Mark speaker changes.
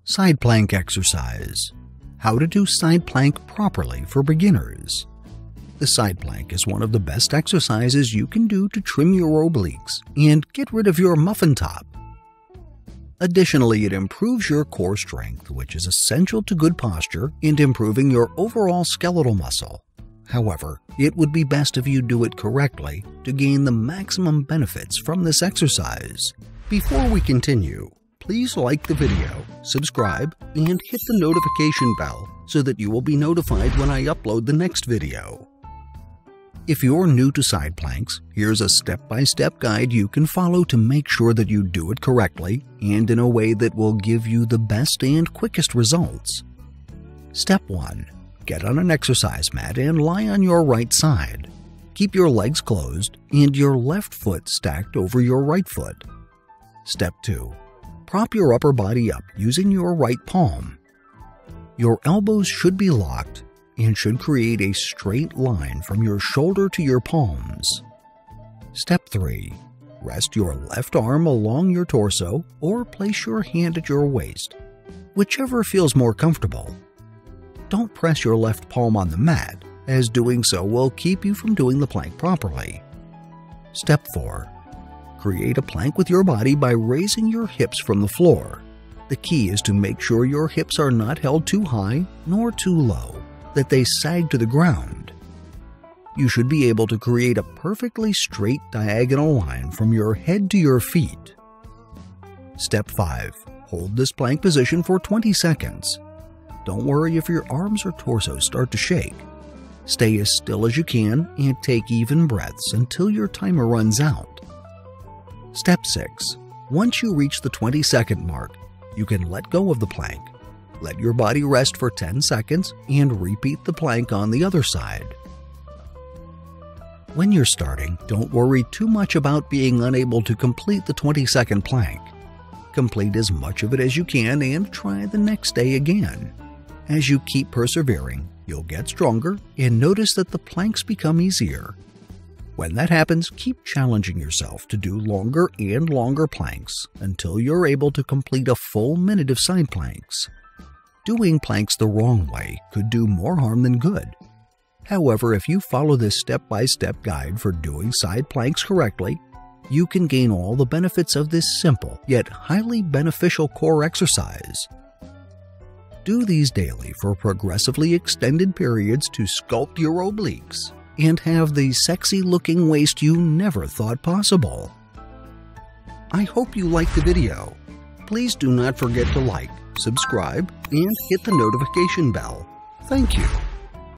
Speaker 1: Side plank exercise. How to do side plank properly for beginners. The side plank is one of the best exercises you can do to trim your obliques and get rid of your muffin top. Additionally, it improves your core strength, which is essential to good posture and improving your overall skeletal muscle. However, it would be best if you do it correctly to gain the maximum benefits from this exercise. Before we continue, please like the video, subscribe, and hit the notification bell so that you will be notified when I upload the next video. If you're new to side planks, here's a step-by-step guide you can follow to make sure that you do it correctly and in a way that will give you the best and quickest results. Step 1. Get on an exercise mat and lie on your right side. Keep your legs closed and your left foot stacked over your right foot. Step 2. Prop your upper body up using your right palm. Your elbows should be locked and should create a straight line from your shoulder to your palms. Step 3. Rest your left arm along your torso or place your hand at your waist, whichever feels more comfortable. Don't press your left palm on the mat, as doing so will keep you from doing the plank properly. Step 4. Create a plank with your body by raising your hips from the floor. The key is to make sure your hips are not held too high nor too low, that they sag to the ground. You should be able to create a perfectly straight diagonal line from your head to your feet. Step 5. Hold this plank position for 20 seconds. Don't worry if your arms or torso start to shake. Stay as still as you can and take even breaths until your timer runs out. Step 6. Once you reach the 20-second mark, you can let go of the plank. Let your body rest for 10 seconds and repeat the plank on the other side. When you're starting, don't worry too much about being unable to complete the 20-second plank. Complete as much of it as you can and try the next day again. As you keep persevering, you'll get stronger and notice that the planks become easier. When that happens, keep challenging yourself to do longer and longer planks until you're able to complete a full minute of side planks. Doing planks the wrong way could do more harm than good. However, if you follow this step-by-step guide for doing side planks correctly, you can gain all the benefits of this simple yet highly beneficial core exercise. Do these daily for progressively extended periods to sculpt your obliques and have the sexy-looking waist you never thought possible. I hope you liked the video. Please do not forget to like, subscribe, and hit the notification bell. Thank you.